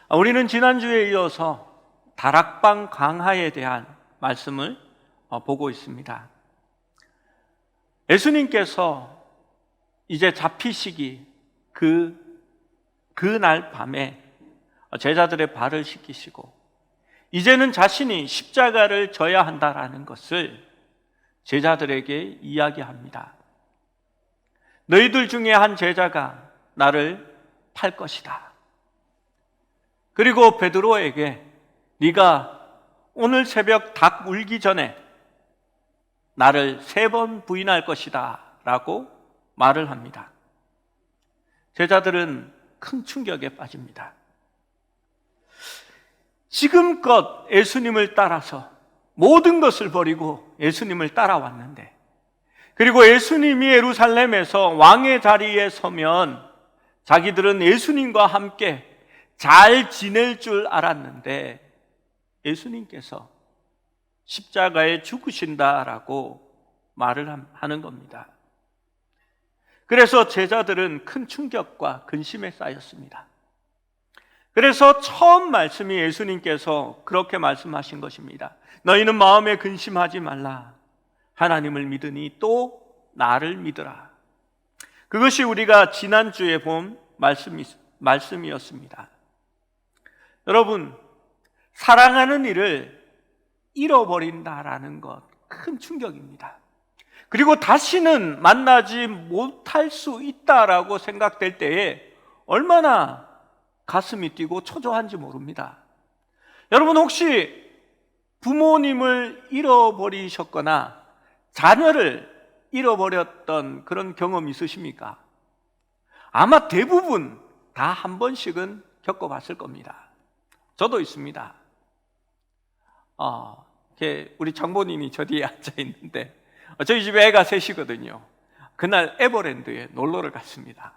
우리는 지난주에 이어서 다락방 강화에 대한 말씀을 보고 있습니다. 예수님께서 이제 잡히시기 그날 밤에 제자들의 발을 씻기시고 이제는 자신이 십자가를 져야 한다라는 것을 제자들에게 이야기합니다. 너희들 중에 한 제자가 나를 팔 것이다. 그리고 베드로에게 네가 오늘 새벽 닭 울기 전에 나를 3번 부인할 것이다 라고 말을 합니다. 제자들은 큰 충격에 빠집니다. 지금껏 예수님을 따라서 모든 것을 버리고 예수님을 따라왔는데, 그리고 예수님이 예루살렘에서 왕의 자리에 서면 자기들은 예수님과 함께 잘 지낼 줄 알았는데 예수님께서 십자가에 죽으신다라고 말을 하는 겁니다. 그래서 제자들은 큰 충격과 근심에 쌓였습니다. 그래서 처음 말씀이 예수님께서 그렇게 말씀하신 것입니다. 너희는 마음에 근심하지 말라. 하나님을 믿으니 또 나를 믿으라. 그것이 우리가 지난주에 본 말씀이었습니다. 여러분, 사랑하는 이를 잃어버린다라는 것, 큰 충격입니다. 그리고 다시는 만나지 못할 수 있다라고 생각될 때에 얼마나 가슴이 뛰고 초조한지 모릅니다. 여러분, 혹시 부모님을 잃어버리셨거나 자녀를 잃어버렸던 그런 경험 있으십니까? 아마 대부분 다 한 번씩은 겪어봤을 겁니다. 저도 있습니다. 우리 장본인이 저 뒤에 앉아 있는데 저희 집에 애가 셋이거든요. 그날 에버랜드에 놀러를 갔습니다.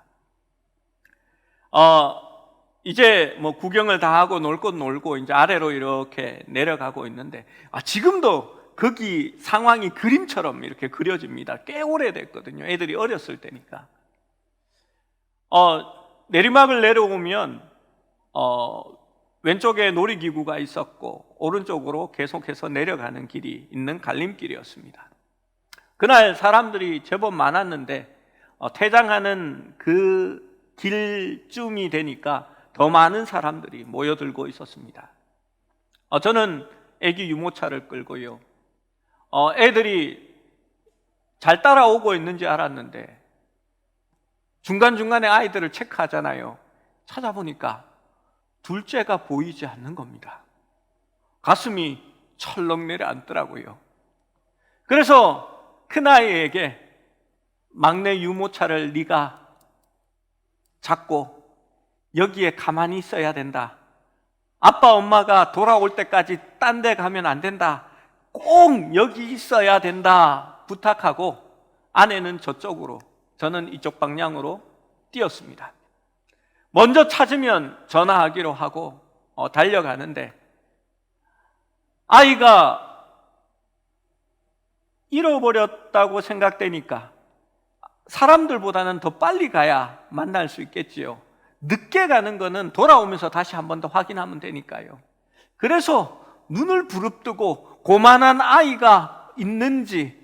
이제 뭐 구경을 다 하고 놀 것 놀고 이제 아래로 이렇게 내려가고 있는데 지금도 거기 상황이 그림처럼 이렇게 그려집니다. 꽤 오래됐거든요. 애들이 어렸을 때니까. 내리막을 내려오면 왼쪽에 놀이기구가 있었고 오른쪽으로 계속해서 내려가는 길이 있는 갈림길이었습니다. 그날 사람들이 제법 많았는데 퇴장하는 그 길쯤이 되니까 더 많은 사람들이 모여들고 있었습니다. 저는 애기 유모차를 끌고요. 애들이 잘 따라오고 있는지 알았는데 중간중간에 아이들을 체크하잖아요. 찾아보니까 둘째가 보이지 않는 겁니다. 가슴이 철렁 내려앉더라고요. 그래서 큰아이에게 막내 유모차를 네가 잡고 여기에 가만히 있어야 된다. 아빠 엄마가 돌아올 때까지 딴 데 가면 안 된다. 꼭 여기 있어야 된다 부탁하고 아내는 저쪽으로, 저는 이쪽 방향으로 뛰었습니다. 먼저 찾으면 전화하기로 하고 달려가는데 아이가 잃어버렸다고 생각되니까 사람들보다는 더 빨리 가야 만날 수 있겠지요. 늦게 가는 거는 돌아오면서 다시 한 번 더 확인하면 되니까요. 그래서 눈을 부릅뜨고 고만한 아이가 있는지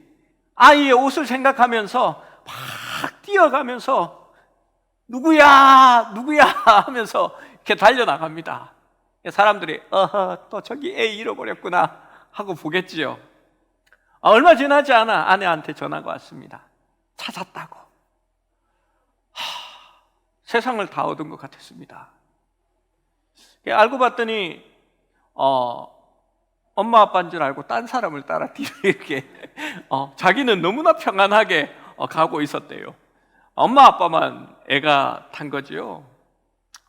아이의 옷을 생각하면서 막 뛰어가면서 누구야 누구야 하면서 이렇게 달려나갑니다. 사람들이 또 저기 애 잃어버렸구나 하고 보겠지요. 얼마 지나지 않아 아내한테 전화가 왔습니다. 찾았다고. 세상을 다 얻은 것 같았습니다. 알고 봤더니 엄마 아빠인 줄 알고 딴 사람을 따라 뒤로 이렇게 자기는 너무나 평안하게 가고 있었대요. 엄마 아빠만 애가 탄 거지요.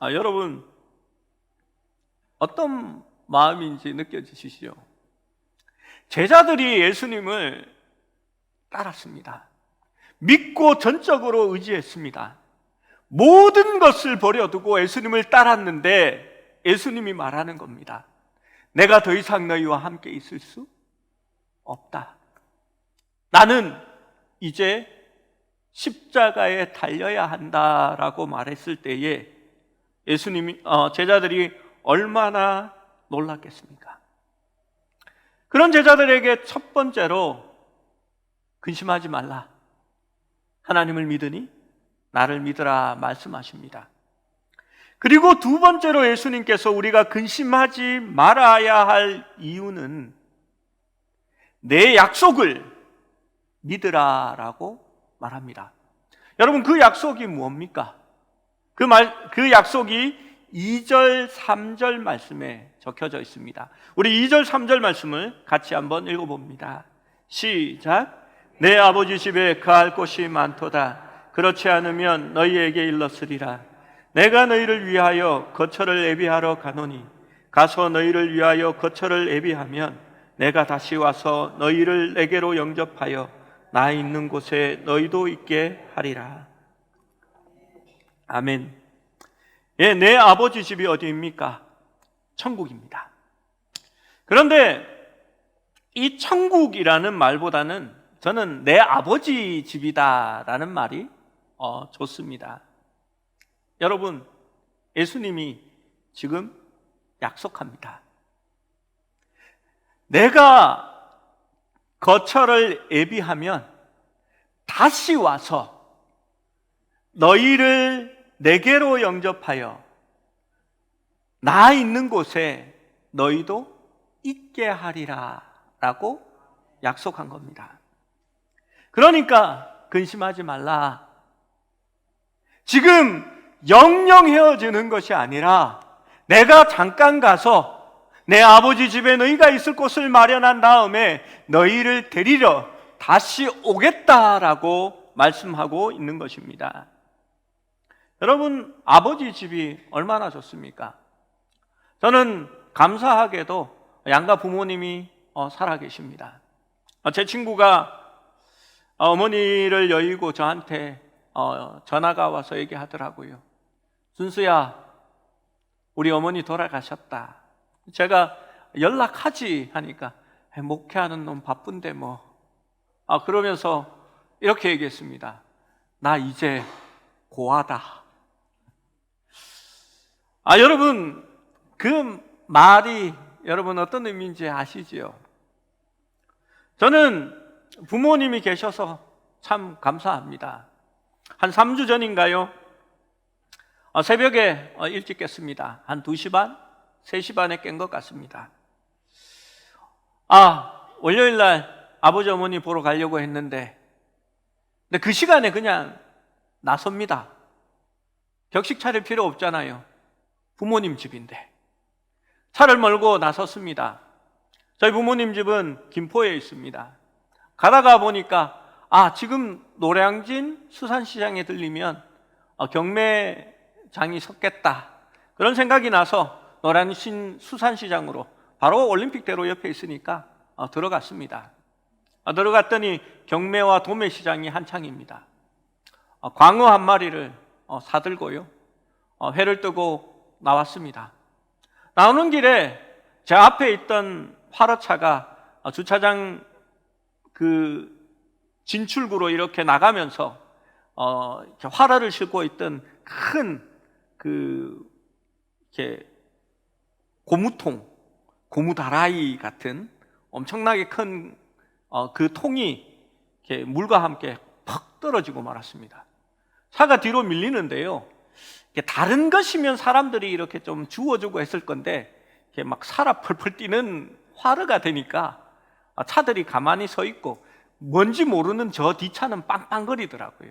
여러분, 어떤 마음인지 느껴지시죠? 제자들이 예수님을 따랐습니다. 믿고 전적으로 의지했습니다. 모든 것을 버려두고 예수님을 따랐는데 예수님이 말하는 겁니다. 내가 더 이상 너희와 함께 있을 수 없다. 나는 이제 십자가에 달려야 한다라고 말했을 때에 제자들이 얼마나 놀랐겠습니까? 그런 제자들에게 첫 번째로 근심하지 말라, 하나님을 믿으니 나를 믿으라 말씀하십니다. 그리고 두 번째로 예수님께서 우리가 근심하지 말아야 할 이유는 내 약속을 믿으라라고 말합니다. 여러분, 그 약속이 뭡니까? 그 약속이 2절, 3절 말씀에 적혀져 있습니다. 우리 2절, 3절 말씀을 같이 한번 읽어봅니다. 시작. 내 아버지 집에 거할 곳이 많도다. 그렇지 않으면 너희에게 일렀으리라. 내가 너희를 위하여 거처를 예비하러 가노니 가서 너희를 위하여 거처를 예비하면 내가 다시 와서 너희를 내게로 영접하여 나 있는 곳에 너희도 있게 하리라. 아멘. 예, 내 아버지 집이 어디입니까? 천국입니다. 그런데 이 천국이라는 말보다는 저는 내 아버지 집이다라는 말이 좋습니다. 여러분, 예수님이 지금 약속합니다. 내가 거처를 예비하면 다시 와서 너희를 내게로 영접하여 나 있는 곳에 너희도 있게 하리라 라고 약속한 겁니다. 그러니까 근심하지 말라. 지금 영영 헤어지는 것이 아니라 내가 잠깐 가서 내 아버지 집에 너희가 있을 곳을 마련한 다음에 너희를 데리러 다시 오겠다라고 말씀하고 있는 것입니다. 여러분, 아버지 집이 얼마나 좋습니까? 저는 감사하게도 양가 부모님이 살아계십니다. 제 친구가 어머니를 여의고 저한테 전화가 와서 얘기하더라고요. 준수야, 우리 어머니 돌아가셨다. 제가 연락하지 하니까 목회하는 놈 바쁜데 뭐. 그러면서 이렇게 얘기했습니다. 나 이제 고하다. 여러분, 그 말이 여러분 어떤 의미인지 아시지요? 저는 부모님이 계셔서 참 감사합니다. 한 3주 전인가요? 새벽에 일찍 깼습니다. 한 2시 반, 3시 반에 깬 것 같습니다. 월요일 날 아버지 어머니 보러 가려고 했는데 근데 그 시간에 그냥 나섭니다. 격식 차릴 필요 없잖아요. 부모님 집인데. 차를 몰고 나섰습니다. 저희 부모님 집은 김포에 있습니다. 가다가 보니까 지금 노량진 수산시장에 들리면 경매장이 섰겠다. 그런 생각이 나서 노량진 수산시장으로 바로 올림픽대로 옆에 있으니까 들어갔습니다. 들어갔더니 경매와 도매시장이 한창입니다. 광어 한 마리를 사들고요, 회를 뜨고 나왔습니다. 나오는 길에 제 앞에 있던 화로차가 주차장 그 진출구로 이렇게 나가면서 이렇게 화로를 싣고 있던 큰 이렇게 고무다라이 같은 엄청나게 큰 그 통이 이렇게 물과 함께 팍 떨어지고 말았습니다. 차가 뒤로 밀리는데요. 다른 것이면 사람들이 이렇게 좀 주워주고 했을 건데 이렇게 막 살아 펄펄 뛰는 화르가 되니까 차들이 가만히 서 있고 뭔지 모르는 저 뒷차는 빵빵거리더라고요.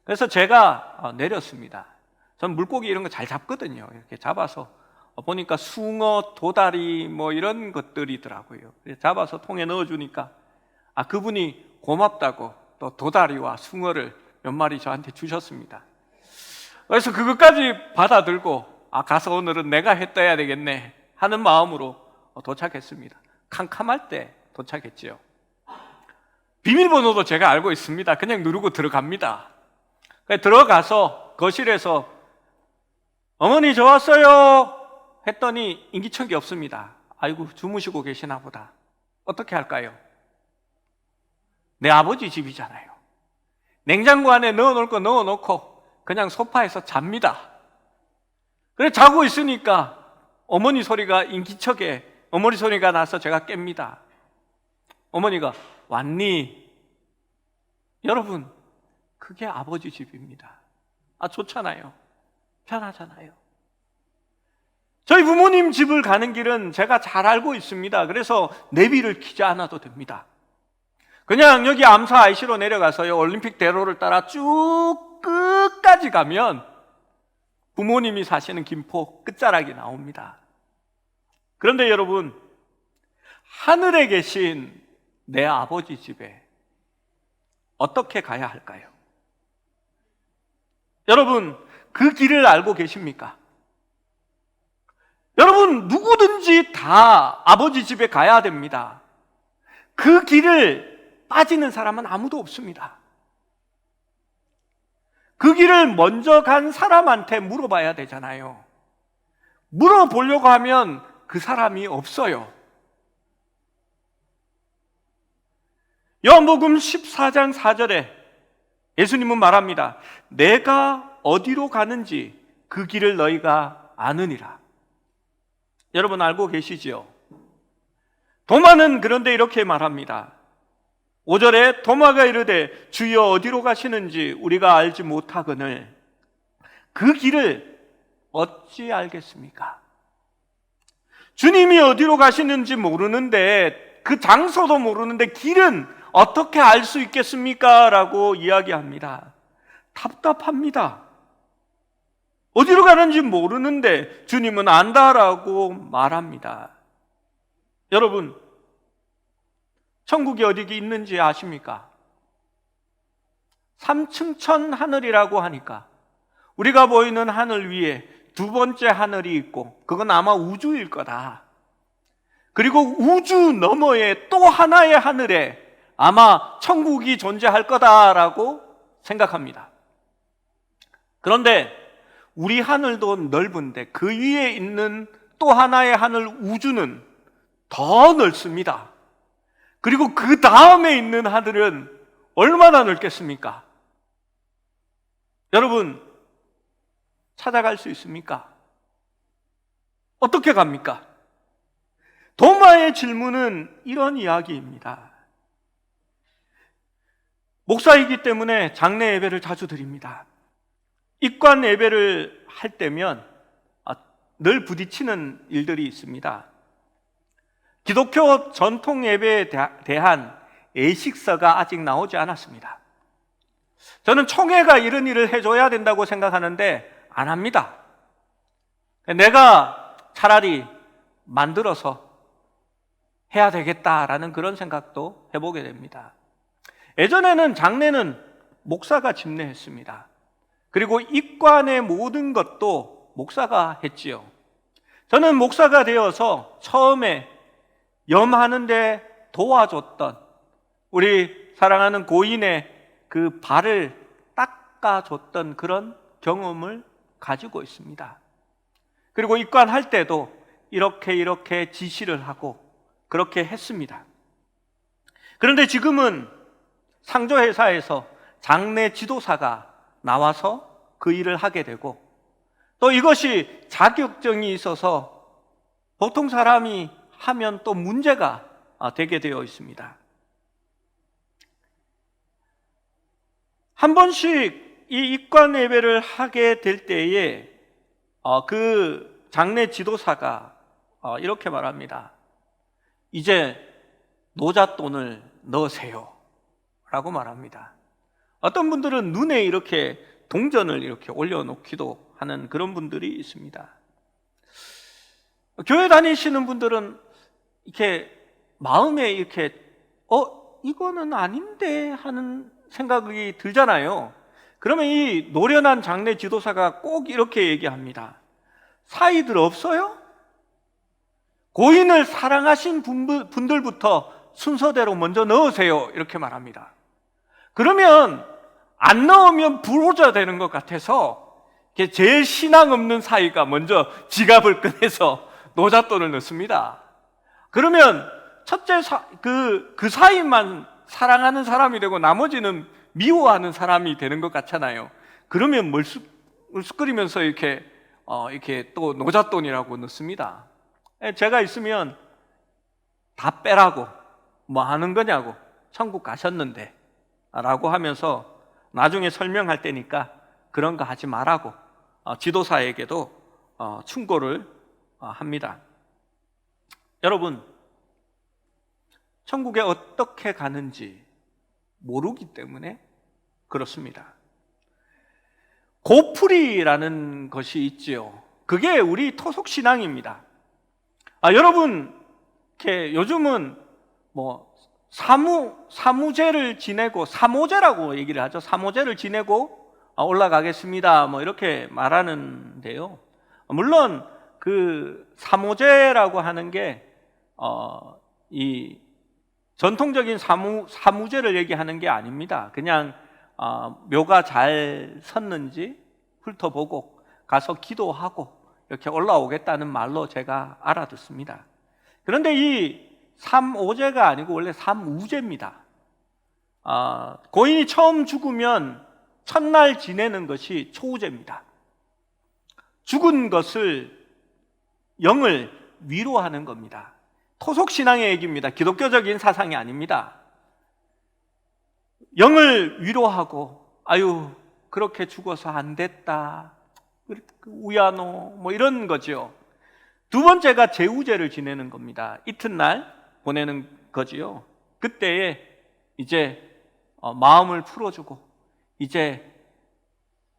그래서 제가 내렸습니다. 전 물고기 이런 거 잘 잡거든요. 이렇게 잡아서 보니까 숭어, 도다리 뭐 이런 것들이더라고요. 잡아서 통에 넣어주니까 그분이 고맙다고 또 도다리와 숭어를 몇 마리 저한테 주셨습니다. 그래서 그것까지 받아들고 가서 오늘은 내가 회 떠야 되겠네 하는 마음으로 도착했습니다. 캄캄할 때 도착했지요. 비밀번호도 제가 알고 있습니다. 그냥 누르고 들어갑니다. 들어가서 거실에서 어머니 저 왔어요 했더니 인기척이 없습니다. 아이고 주무시고 계시나 보다. 어떻게 할까요? 내 아버지 집이잖아요. 냉장고 안에 넣어놓을 거 넣어놓고 그냥 소파에서 잡니다. 그래 자고 있으니까 어머니 소리가 인기척에 어머니 소리가 나서 제가 깹니다. 어머니가 왔니? 여러분, 그게 아버지 집입니다. 좋잖아요. 편하잖아요. 저희 부모님 집을 가는 길은 제가 잘 알고 있습니다. 그래서 내비를 키지 않아도 됩니다. 그냥 여기 암사 IC로 내려가서요, 올림픽 대로를 따라 쭉 끝까지 가면 부모님이 사시는 김포 끝자락이 나옵니다. 그런데 여러분, 하늘에 계신 내 아버지 집에 어떻게 가야 할까요? 여러분, 그 길을 알고 계십니까? 여러분, 누구든지 다 아버지 집에 가야 됩니다. 그 길을 빠지는 사람은 아무도 없습니다. 그 길을 먼저 간 사람한테 물어봐야 되잖아요. 물어보려고 하면 그 사람이 없어요. 요한복음 14장 4절에 예수님은 말합니다. 내가 어디로 가는지 그 길을 너희가 아느니라. 여러분 알고 계시지요? 도마는 그런데 이렇게 말합니다. 5절에 도마가 이르되 주여 어디로 가시는지 우리가 알지 못하거늘 그 길을 어찌 알겠습니까? 주님이 어디로 가시는지 모르는데, 그 장소도 모르는데 길은 어떻게 알 수 있겠습니까? 라고 이야기합니다. 답답합니다. 어디로 가는지 모르는데 주님은 안다라고 말합니다. 여러분, 천국이 어디 있는지 아십니까? 3층천 하늘이라고 하니까 우리가 보이는 하늘 위에 두 번째 하늘이 있고 그건 아마 우주일 거다. 그리고 우주 너머에 또 하나의 하늘에 아마 천국이 존재할 거다라고 생각합니다. 그런데 우리 하늘도 넓은데 그 위에 있는 또 하나의 하늘 우주는 더 넓습니다. 그리고 그 다음에 있는 하늘은 얼마나 넓겠습니까? 여러분, 찾아갈 수 있습니까? 어떻게 갑니까? 도마의 질문은 이런 이야기입니다. 목사이기 때문에 장례 예배를 자주 드립니다. 입관 예배를 할 때면 늘 부딪히는 일들이 있습니다. 기독교 전통 예배에 대한 예식서가 아직 나오지 않았습니다. 저는 총회가 이런 일을 해줘야 된다고 생각하는데 안 합니다. 내가 차라리 만들어서 해야 되겠다라는 그런 생각도 해보게 됩니다. 예전에는 장례는 목사가 집례했습니다. 그리고 입관의 모든 것도 목사가 했지요. 저는 목사가 되어서 처음에 염하는데 도와줬던 우리 사랑하는 고인의 그 발을 닦아줬던 그런 경험을 가지고 있습니다. 그리고 입관할 때도 이렇게 지시를 하고 그렇게 했습니다. 그런데 지금은 상조회사에서 장례 지도사가 나와서 그 일을 하게 되고 또 이것이 자격증이 있어서 보통 사람이 하면 또 문제가 되게 되어 있습니다. 한 번씩 이 입관 예배를 하게 될 때에 그 장례 지도사가 이렇게 말합니다. 이제 노잣돈을 넣으세요 라고 말합니다. 어떤 분들은 눈에 이렇게 동전을 이렇게 올려놓기도 하는 그런 분들이 있습니다. 교회 다니시는 분들은 이렇게 마음에 이렇게 이거는 아닌데 하는 생각이 들잖아요. 그러면 이 노련한 장례 지도사가 꼭 이렇게 얘기합니다. 사이들 없어요? 고인을 사랑하신 분들부터 순서대로 먼저 넣으세요 이렇게 말합니다. 그러면 안 넣으면 불호자 되는 것 같아서 제일 신앙 없는 사이가 먼저 지갑을 꺼내서 노잣돈을 넣습니다. 그러면 첫째 그 사이만 사랑하는 사람이 되고 나머지는 미워하는 사람이 되는 것 같잖아요. 그러면 물쑥거리면서 이렇게 이렇게 또 노잣돈이라고 넣습니다. 제가 있으면 다 빼라고, 뭐 하는 거냐고, 천국 가셨는데 라고 하면서 나중에 설명할 때니까 그런 거 하지 말라고 지도사에게도 충고를 합니다. 여러분, 천국에 어떻게 가는지 모르기 때문에 그렇습니다. 고풀이라는 것이 있지요. 그게 우리 토속신앙입니다. 여러분, 이렇게 요즘은 뭐 사무제를 지내고, 사모제라고 얘기를 하죠. 사모제를 지내고 올라가겠습니다, 뭐 이렇게 말하는데요. 물론 그 사모제라고 하는 게 이 전통적인 사무제를 얘기하는 게 아닙니다. 그냥 묘가 잘 섰는지 훑어보고 가서 기도하고 이렇게 올라오겠다는 말로 제가 알아듣습니다. 그런데 이 삼오제가 아니고 원래 삼우제입니다. 고인이 처음 죽으면 첫날 지내는 것이 초우제입니다. 죽은 것을, 영을 위로하는 겁니다. 토속신앙의 얘기입니다. 기독교적인 사상이 아닙니다. 영을 위로하고, 아유 그렇게 죽어서 안 됐다, 우야노, 뭐 이런 거죠. 두 번째가 제우제를 지내는 겁니다. 이튿날 보내는 거지요. 그때에 이제 마음을 풀어주고 이제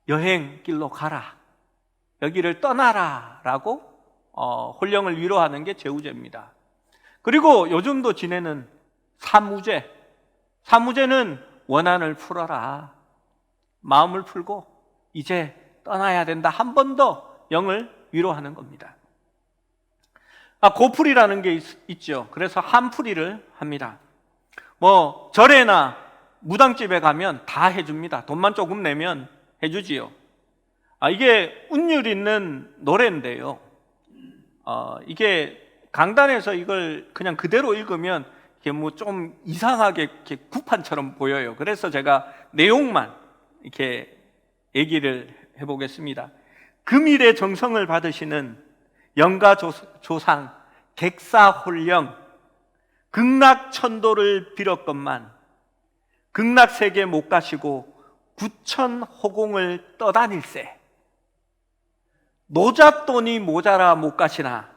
여행길로 가라, 여기를 떠나라 라고 혼령을 위로하는 게 제우제입니다. 그리고 요즘도 지내는 사무제, 사무제는 원한을 풀어라, 마음을 풀고 이제 떠나야 된다, 한 번 더 영을 위로하는 겁니다. 고풀이라는 게 있죠. 그래서 한풀이를 합니다. 뭐 절에나 무당집에 가면 다 해줍니다. 돈만 조금 내면 해주지요. 이게 운율 있는 노래인데요. 이게 강단에서 이걸 그냥 그대로 읽으면 이게 뭐 좀 이상하게 이렇게 구판처럼 보여요. 그래서 제가 내용만 이렇게 얘기를 해보겠습니다. 금일의 정성을 받으시는 영가 조상 객사홀령 극락천도를 빌었건만 극락세계 못 가시고 구천호공을 떠다닐세. 노잣돈이 모자라 못 가시나,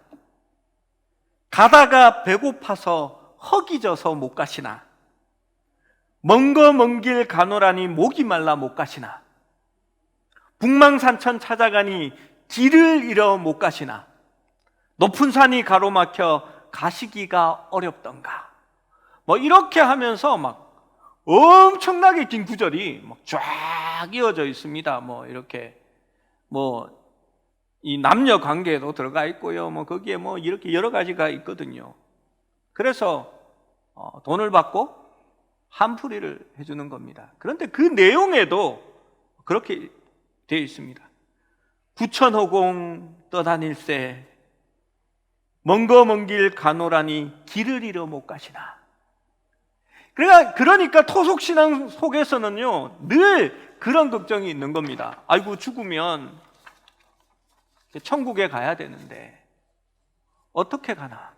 가다가 배고파서 허기져서 못 가시나, 먼 길 가노라니 목이 말라 못 가시나, 북망산천 찾아가니 길을 잃어 못 가시나, 높은 산이 가로막혀 가시기가 어렵던가. 뭐 이렇게 하면서 막 엄청나게 긴 구절이 막 쫙 이어져 있습니다. 뭐 이렇게 뭐 이 남녀 관계에도 들어가 있고요. 뭐 거기에 뭐 이렇게 여러 가지가 있거든요. 그래서 돈을 받고 한풀이를 해주는 겁니다. 그런데 그 내용에도 그렇게 되어 있습니다. 구천호공 떠다닐세, 먼 길 가노라니 길을 잃어 못 가시나. 그러니까 토속신앙 속에서는요 늘 그런 걱정이 있는 겁니다. 아이고 죽으면 천국에 가야 되는데 어떻게 가나?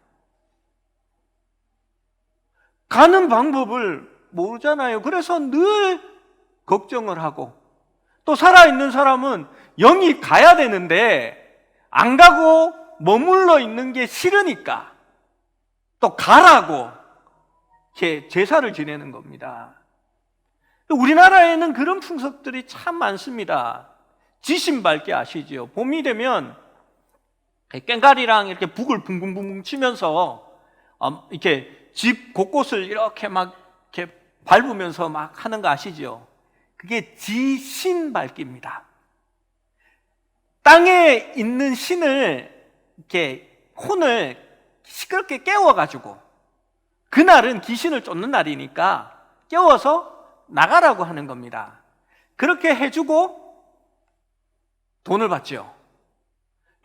가는 방법을 모르잖아요. 그래서 늘 걱정을 하고, 또 살아있는 사람은 영이 가야 되는데 안 가고 머물러 있는 게 싫으니까 또 가라고 이렇게 제사를 지내는 겁니다. 우리나라에는 그런 풍습들이 참 많습니다. 지신밟기 아시지요? 봄이 되면 꽹과리랑 이렇게 북을 붕붕붕붕 치면서 이렇게 집 곳곳을 이렇게 막 이렇게 밟으면서 막 하는 거 아시죠? 그게 지신밟기입니다. 땅에 있는 신을 이렇게 혼을 시끄럽게 깨워가지고, 그날은 귀신을 쫓는 날이니까 깨워서 나가라고 하는 겁니다. 그렇게 해주고 돈을 받죠.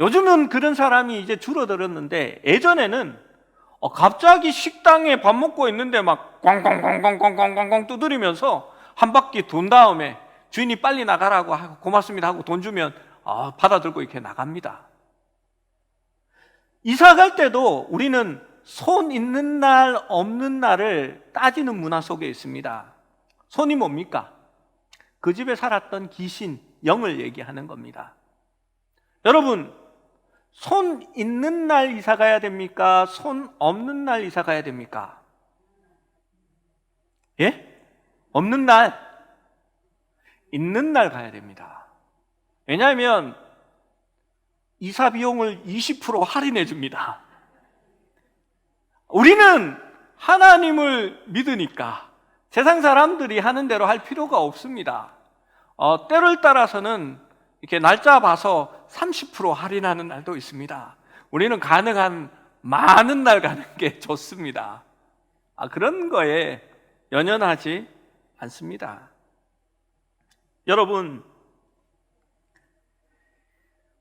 요즘은 그런 사람이 이제 줄어들었는데, 예전에는 갑자기 식당에 밥 먹고 있는데 막 꽝꽝꽝꽝꽝꽝꽝 두드리면서 한 바퀴 돈 다음에 주인이 빨리 나가라고 하고 고맙습니다 하고 돈 주면 받아 들고 이렇게 나갑니다. 이사 갈 때도 우리는 손 있는 날 없는 날을 따지는 문화 속에 있습니다. 손이 뭡니까? 그 집에 살았던 귀신, 영을 얘기하는 겁니다. 여러분, 손 있는 날 이사 가야 됩니까? 손 없는 날 이사 가야 됩니까? 예? 없는 날, 있는 날 가야 됩니다. 왜냐하면 이사 비용을 20% 할인해 줍니다. 우리는 하나님을 믿으니까 세상 사람들이 하는 대로 할 필요가 없습니다. 때를 따라서는 이렇게 날짜 봐서 30% 할인하는 날도 있습니다. 우리는 가능한 많은 날 가는 게 좋습니다. 그런 거에 연연하지 않습니다. 여러분,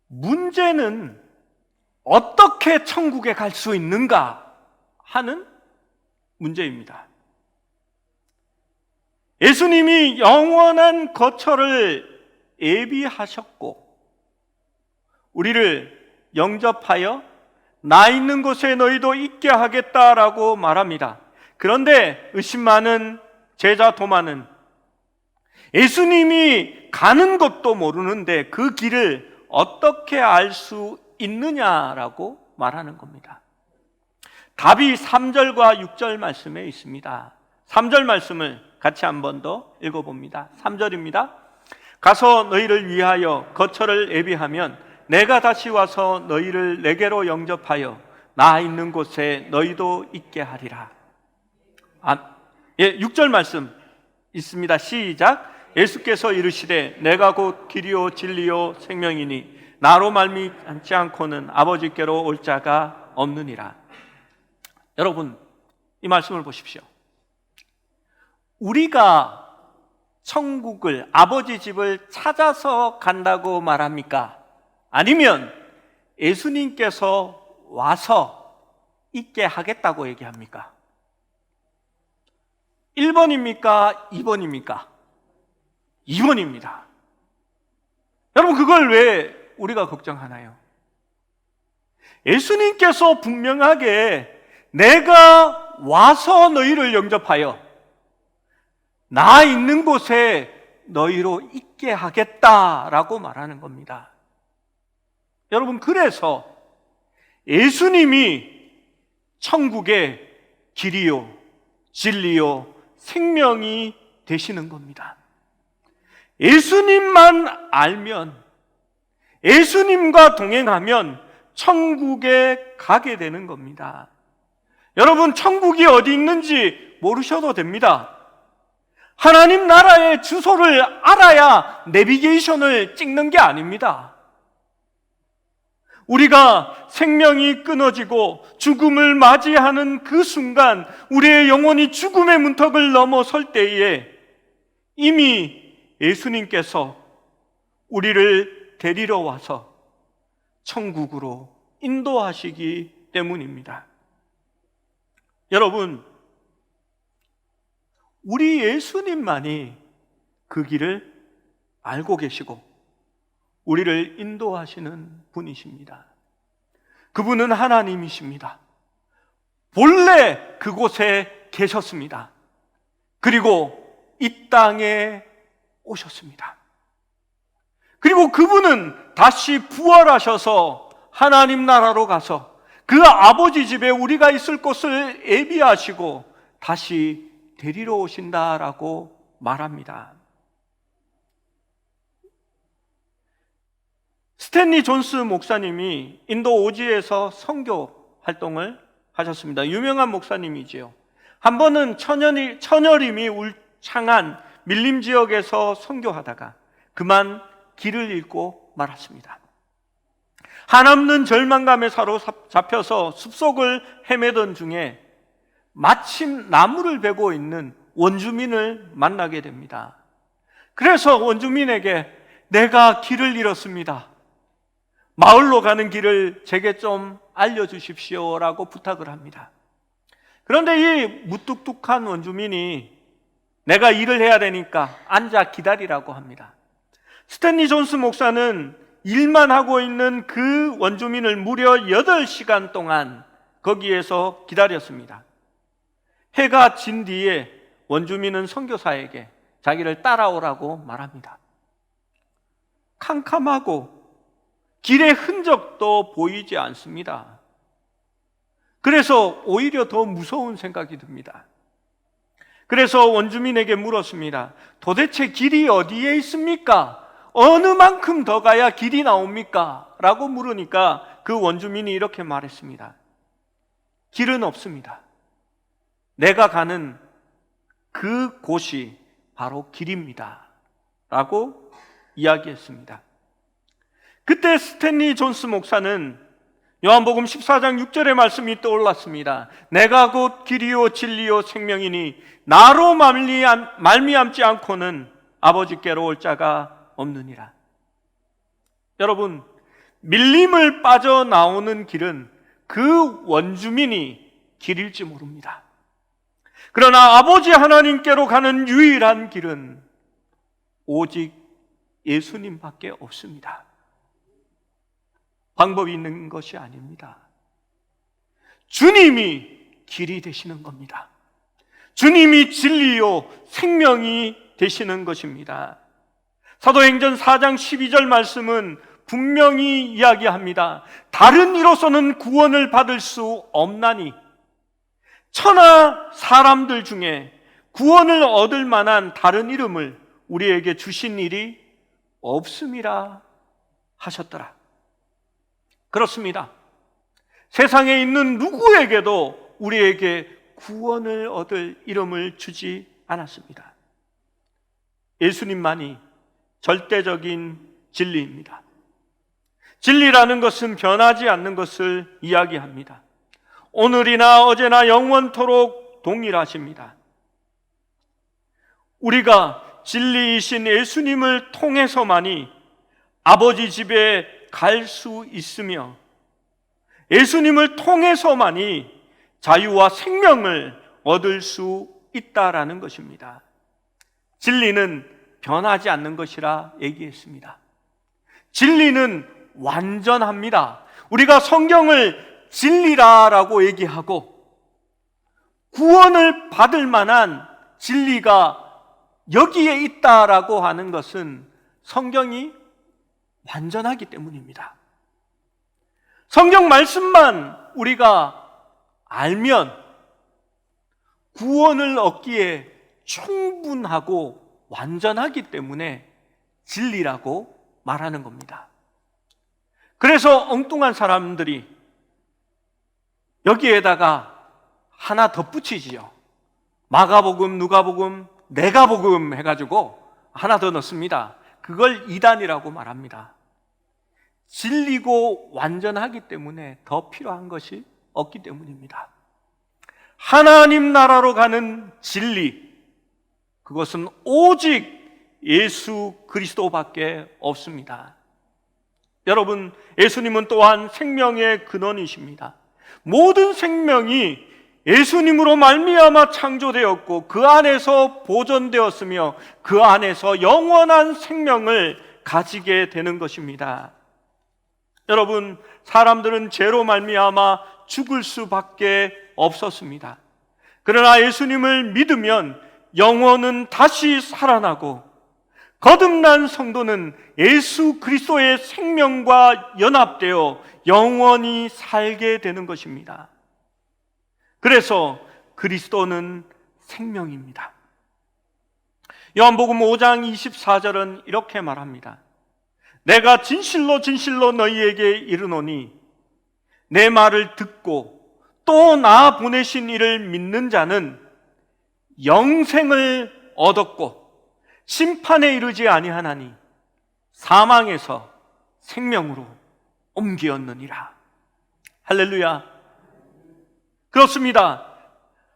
문제는 어떻게 천국에 갈 수 있는가 하는 문제입니다. 예수님이 영원한 거처를 예비하셨고 우리를 영접하여 나 있는 곳에 너희도 있게 하겠다라고 말합니다. 그런데 의심 많은 제자 도마는 예수님이 가는 것도 모르는데 그 길을 어떻게 알 수 있느냐라고 말하는 겁니다. 답이 3절과 6절 말씀에 있습니다. 3절 말씀을 같이 한 번 더 읽어봅니다. 3절입니다. 가서 너희를 위하여 거처를 예비하면 내가 다시 와서 너희를 내게로 영접하여 나 있는 곳에 너희도 있게 하리라. 6절 말씀 있습니다. 시작. 예수께서 이르시되 내가 곧 길이요 진리요 생명이니 나로 말미암지 않고는 아버지께로 올 자가 없느니라. 여러분, 이 말씀을 보십시오. 우리가 천국을, 아버지 집을 찾아서 간다고 말합니까? 아니면 예수님께서 와서 있게 하겠다고 얘기합니까? 1번입니까? 2번입니까? 2번입니다. 여러분, 그걸 왜 우리가 걱정하나요? 예수님께서 분명하게 내가 와서 너희를 영접하여 나 있는 곳에 너희로 있게 하겠다라고 말하는 겁니다. 여러분, 그래서 예수님이 천국의 길이요 진리요 생명이 되시는 겁니다. 예수님만 알면, 예수님과 동행하면 천국에 가게 되는 겁니다. 여러분, 천국이 어디 있는지 모르셔도 됩니다. 하나님 나라의 주소를 알아야 내비게이션을 찍는 게 아닙니다. 우리가 생명이 끊어지고 죽음을 맞이하는 그 순간 우리의 영혼이 죽음의 문턱을 넘어설 때에 이미 예수님께서 우리를 데리러 와서 천국으로 인도하시기 때문입니다. 여러분, 우리 예수님만이 그 길을 알고 계시고 우리를 인도하시는 분이십니다. 그분은 하나님이십니다. 본래 그곳에 계셨습니다. 그리고 이 땅에 오셨습니다. 그리고 그분은 다시 부활하셔서 하나님 나라로 가서 그 아버지 집에 우리가 있을 곳을 예비하시고 다시 데리러 오신다라고 말합니다. 스탠리 존스 목사님이 인도 오지에서 선교 활동을 하셨습니다. 유명한 목사님이지요. 한 번은 처녀림이 울창한 밀림 지역에서 선교하다가 그만 길을 잃고 말았습니다. 한없는 절망감에 사로잡혀서 숲속을 헤매던 중에 마침 나무를 베고 있는 원주민을 만나게 됩니다. 그래서 원주민에게 내가 길을 잃었습니다. 마을로 가는 길을 제게 좀 알려주십시오라고 부탁을 합니다. 그런데 이 무뚝뚝한 원주민이 내가 일을 해야 되니까 앉아 기다리라고 합니다. 스탠리 존스 목사는 일만 하고 있는 그 원주민을 무려 8시간 동안 거기에서 기다렸습니다. 해가 진 뒤에 원주민은 선교사에게 자기를 따라오라고 말합니다. 캄캄하고 길의 흔적도 보이지 않습니다. 그래서 오히려 더 무서운 생각이 듭니다. 그래서 원주민에게 물었습니다. 도대체 길이 어디에 있습니까? 어느 만큼 더 가야 길이 나옵니까? 라고 물으니까 그 원주민이 이렇게 말했습니다. 길은 없습니다. 내가 가는 그 곳이 바로 길입니다. 라고 이야기했습니다. 그때 스탠리 존스 목사는 요한복음 14장 6절의 말씀이 떠올랐습니다. 내가 곧 길이요 진리요 생명이니 나로 말미암지 않고는 아버지께로 올 자가 없느니라. 여러분, 밀림을 빠져나오는 길은 그 원주민이 길일지 모릅니다. 그러나 아버지 하나님께로 가는 유일한 길은 오직 예수님밖에 없습니다. 방법이 있는 것이 아닙니다. 주님이 길이 되시는 겁니다. 주님이 진리요 생명이 되시는 것입니다. 사도행전 4장 12절 말씀은 분명히 이야기합니다. 다른 이로서는 구원을 받을 수 없나니 천하 사람들 중에 구원을 얻을 만한 다른 이름을 우리에게 주신 일이 없음이라 하셨더라. 그렇습니다. 세상에 있는 누구에게도 우리에게 구원을 얻을 이름을 주지 않았습니다. 예수님만이 절대적인 진리입니다. 진리라는 것은 변하지 않는 것을 이야기합니다. 오늘이나 어제나 영원토록 동일하십니다. 우리가 진리이신 예수님을 통해서만이 아버지 집에 갈 수 있으며 예수님을 통해서만이 자유와 생명을 얻을 수 있다라는 것입니다. 진리는 변하지 않는 것이라 얘기했습니다. 진리는 완전합니다. 우리가 성경을 진리라라고 얘기하고 구원을 받을 만한 진리가 여기에 있다라고 하는 것은 성경이 완전하기 때문입니다. 성경 말씀만 우리가 알면 구원을 얻기에 충분하고 완전하기 때문에 진리라고 말하는 겁니다. 그래서 엉뚱한 사람들이 여기에다가 하나 덧붙이지요. 마가복음, 누가복음, 내가복음 해가지고 하나 더 넣습니다. 그걸 이단이라고 말합니다. 진리고 완전하기 때문에 더 필요한 것이 없기 때문입니다. 하나님 나라로 가는 진리, 그것은 오직 예수 그리스도밖에 없습니다. 여러분, 예수님은 또한 생명의 근원이십니다. 모든 생명이 예수님으로 말미암아 창조되었고 그 안에서 보존되었으며 그 안에서 영원한 생명을 가지게 되는 것입니다. 여러분, 사람들은 죄로 말미암아 죽을 수밖에 없었습니다. 그러나 예수님을 믿으면 영혼은 다시 살아나고 거듭난 성도는 예수 그리스도의 생명과 연합되어 영원히 살게 되는 것입니다. 그래서 그리스도는 생명입니다. 요한복음 5장 24절은 이렇게 말합니다. 내가 진실로 진실로 너희에게 이르노니 내 말을 듣고 또 나 보내신 이를 믿는 자는 영생을 얻었고 심판에 이르지 아니하나니 사망에서 생명으로 옮기었느니라. 할렐루야. 그렇습니다.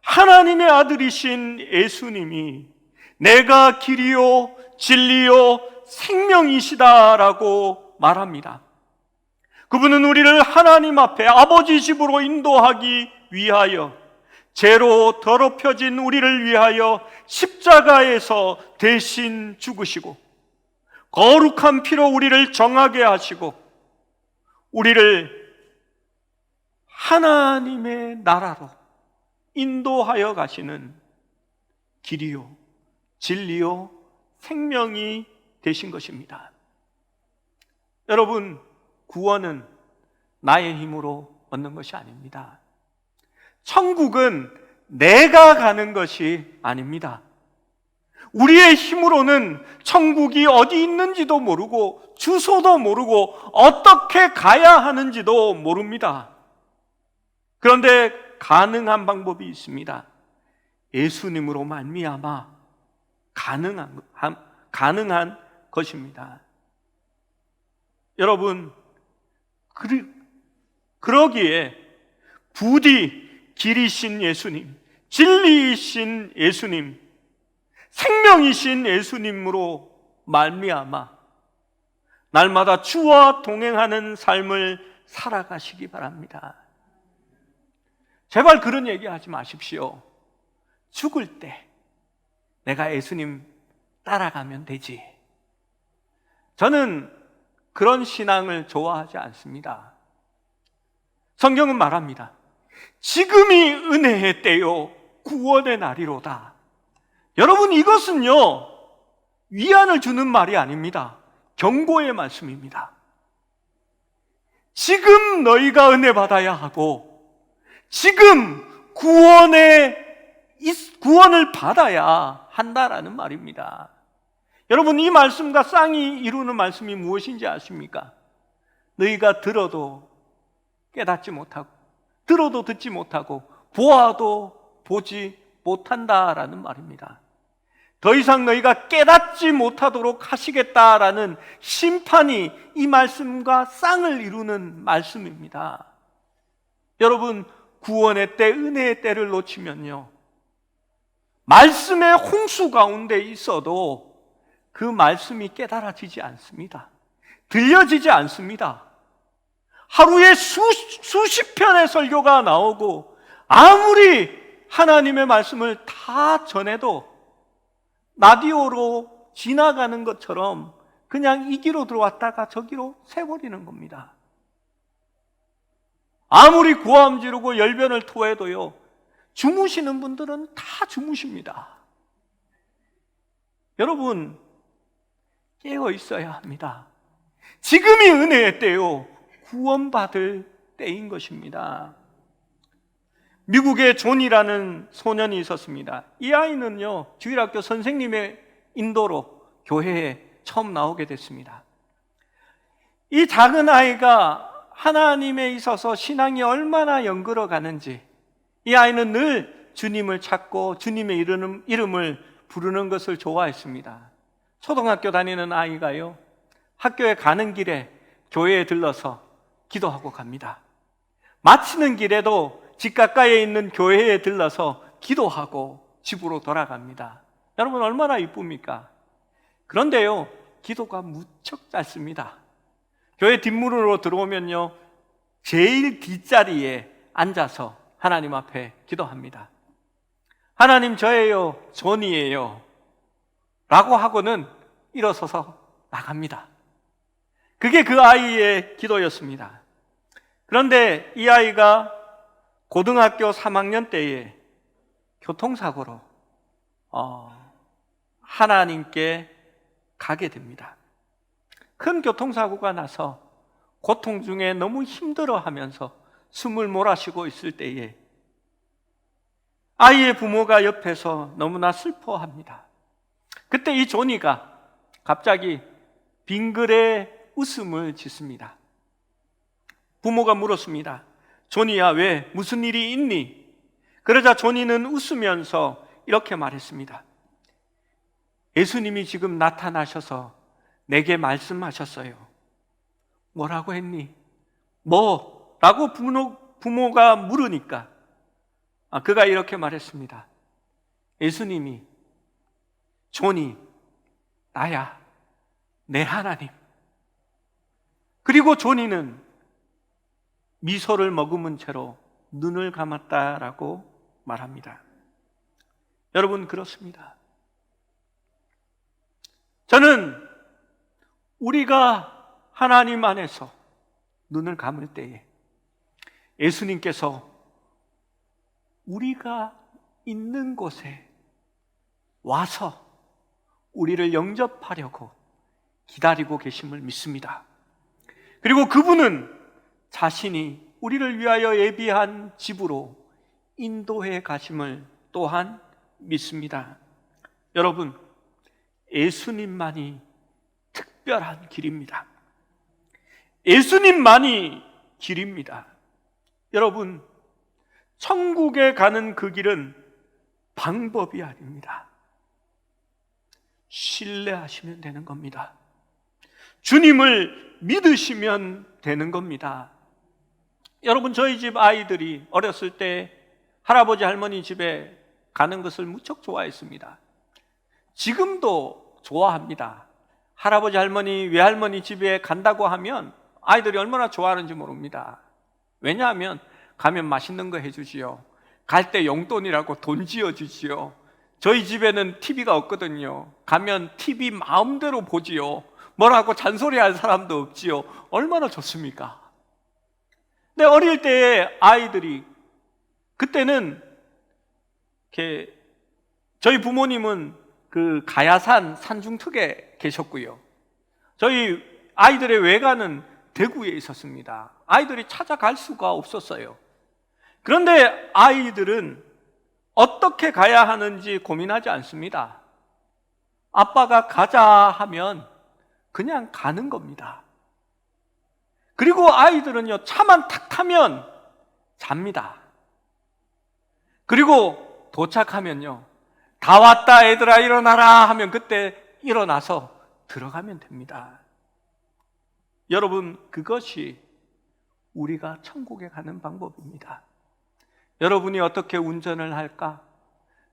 하나님의 아들이신 예수님이 내가 길이요 진리요 생명이시다라고 말합니다. 그분은 우리를 하나님 앞에 아버지 집으로 인도하기 위하여 죄로 더럽혀진 우리를 위하여 십자가에서 대신 죽으시고 거룩한 피로 우리를 정하게 하시고 우리를 하나님의 나라로 인도하여 가시는 길이요, 진리요, 생명이 되신 것입니다. 여러분, 구원은 나의 힘으로 얻는 것이 아닙니다. 천국은 내가 가는 것이 아닙니다. 우리의 힘으로는 천국이 어디 있는지도 모르고 주소도 모르고 어떻게 가야 하는지도 모릅니다. 그런데 가능한 방법이 있습니다. 예수님으로 말미암아 가능한 것입니다. 여러분, 그러기에 부디 길이신 예수님, 진리이신 예수님, 생명이신 예수님으로 말미암아 날마다 주와 동행하는 삶을 살아가시기 바랍니다. 제발 그런 얘기 하지 마십시오. 죽을 때 내가 예수님 따라가면 되지. 저는 그런 신앙을 좋아하지 않습니다. 성경은 말합니다. 지금이 은혜의 때요 구원의 날이로다. 여러분, 이것은요 위안을 주는 말이 아닙니다. 경고의 말씀입니다. 지금 너희가 은혜 받아야 하고 지금 구원을 받아야 한다라는 말입니다. 여러분, 이 말씀과 쌍이 이루는 말씀이 무엇인지 아십니까? 너희가 들어도 깨닫지 못하고 들어도 듣지 못하고 보아도 보지 못한다라는 말입니다. 더 이상 너희가 깨닫지 못하도록 하시겠다라는 심판이 이 말씀과 쌍을 이루는 말씀입니다. 여러분, 구원의 때, 은혜의 때를 놓치면요 말씀의 홍수 가운데 있어도 그 말씀이 깨달아지지 않습니다. 들려지지 않습니다. 하루에 수십 편의 설교가 나오고 아무리 하나님의 말씀을 다 전해도 라디오로 지나가는 것처럼 그냥 이기로 들어왔다가 저기로 새버리는 겁니다. 아무리 고함 지르고 열변을 토해도요 주무시는 분들은 다 주무십니다. 여러분, 깨어 있어야 합니다. 지금이 은혜의 때요 구원받을 때인 것입니다. 미국에 존이라는 소년이 있었습니다. 이 아이는요 주일학교 선생님의 인도로 교회에 처음 나오게 됐습니다. 이 작은 아이가 하나님에 있어서 신앙이 얼마나 연걸어 가는지, 이 아이는 늘 주님을 찾고 주님의 이름을 부르는 것을 좋아했습니다. 초등학교 다니는 아이가요 학교에 가는 길에 교회에 들러서 기도하고 갑니다. 마치는 길에도 집 가까이에 있는 교회에 들러서 기도하고 집으로 돌아갑니다. 여러분, 얼마나 이쁩니까? 그런데요 기도가 무척 짧습니다. 교회 뒷문으로 들어오면요 제일 뒷자리에 앉아서 하나님 앞에 기도합니다. 하나님, 저예요, 존이에요 라고 하고는 일어서서 나갑니다. 그게 그 아이의 기도였습니다. 그런데 이 아이가 고등학교 3학년 때에 교통사고로 하나님께 가게 됩니다. 큰 교통사고가 나서 고통 중에 너무 힘들어하면서 숨을 몰아쉬고 있을 때에 아이의 부모가 옆에서 너무나 슬퍼합니다. 그때 이 조니가 갑자기 빙그레 웃음을 짓습니다. 부모가 물었습니다. 조니야, 왜? 무슨 일이 있니? 그러자 조니는 웃으면서 이렇게 말했습니다. 예수님이 지금 나타나셔서 내게 말씀하셨어요. 뭐라고 했니? 뭐? 라고 부모가 물으니까 그가 이렇게 말했습니다. 예수님이 조니, 나야, 내 하나님. 그리고 조니는 미소를 머금은 채로 눈을 감았다라고 말합니다. 여러분, 그렇습니다. 저는 우리가 하나님 안에서 눈을 감을 때에 예수님께서 우리가 있는 곳에 와서 우리를 영접하려고 기다리고 계심을 믿습니다. 그리고 그분은 자신이 우리를 위하여 예비한 집으로 인도해 가심을 또한 믿습니다. 여러분, 예수님만이 특별한 길입니다. 예수님만이 길입니다. 여러분, 천국에 가는 그 길은 방법이 아닙니다. 신뢰하시면 되는 겁니다. 주님을 믿으시면 되는 겁니다. 여러분, 저희 집 아이들이 어렸을 때 할아버지 할머니 집에 가는 것을 무척 좋아했습니다. 지금도 좋아합니다. 할아버지 할머니 외할머니 집에 간다고 하면 아이들이 얼마나 좋아하는지 모릅니다. 왜냐하면 가면 맛있는 거 해주지요. 갈 때 용돈이라고 돈 지어주지요. 저희 집에는 TV가 없거든요. 가면 TV 마음대로 보지요. 뭐라고 잔소리할 사람도 없지요. 얼마나 좋습니까? 근데 어릴 때에 아이들이, 그때는 이렇게 저희 부모님은 그 가야산 산중턱에 계셨고요. 저희 아이들의 외가는 대구에 있었습니다. 아이들이 찾아갈 수가 없었어요. 그런데 아이들은 어떻게 가야 하는지 고민하지 않습니다. 아빠가 가자 하면 그냥 가는 겁니다. 그리고 아이들은요, 차만 탁 타면 잡니다. 그리고 도착하면요, 다 왔다 얘들아 일어나라 하면 그때 일어나서 들어가면 됩니다. 여러분, 그것이 우리가 천국에 가는 방법입니다. 여러분이 어떻게 운전을 할까?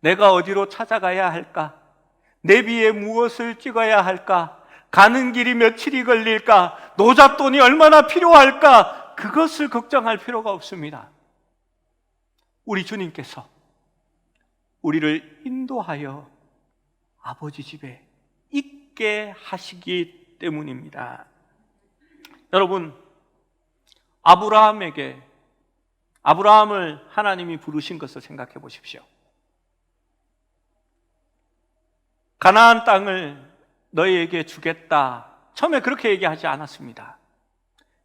내가 어디로 찾아가야 할까? 내비에 무엇을 찍어야 할까? 가는 길이 며칠이 걸릴까? 노잣돈이 얼마나 필요할까? 그것을 걱정할 필요가 없습니다. 우리 주님께서 우리를 인도하여 아버지 집에 있게 하시기 때문입니다. 여러분, 아브라함을 하나님이 부르신 것을 생각해 보십시오. 가나안 땅을 너희에게 주겠다. 처음에 그렇게 얘기하지 않았습니다.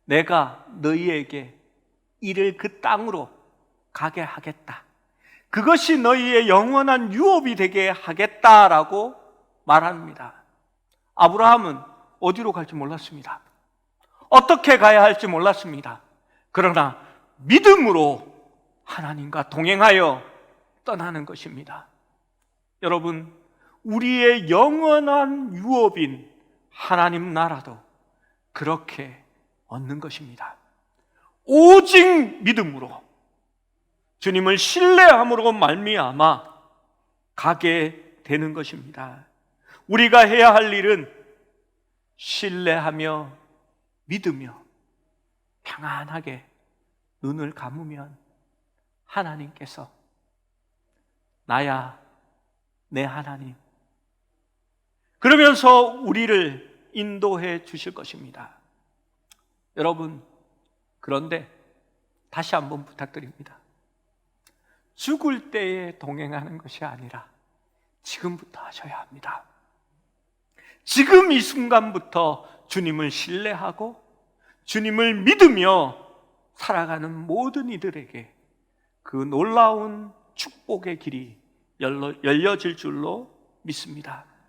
내가 너희에게 이를 그 땅으로 가게 하겠다. 그것이 너희의 영원한 유업이 되게 하겠다라고 말합니다. 아브라함은 어디로 갈지 몰랐습니다. 어떻게 가야 할지 몰랐습니다. 그러나 믿음으로 하나님과 동행하여 떠나는 것입니다. 여러분, 우리의 영원한 유업인 하나님 나라도 그렇게 얻는 것입니다. 오직 믿음으로, 주님을 신뢰함으로 말미암아 가게 되는 것입니다. 우리가 해야 할 일은 신뢰하며 믿으며 평안하게 눈을 감으면 하나님께서 나야 내 하나님, 그러면서 우리를 인도해 주실 것입니다. 여러분, 그런데 다시 한번 부탁드립니다. 죽을 때에 동행하는 것이 아니라 지금부터 하셔야 합니다. 지금 이 순간부터 주님을 신뢰하고 주님을 믿으며 살아가는 모든 이들에게 그 놀라운 축복의 길이 열려질 줄로 믿습니다.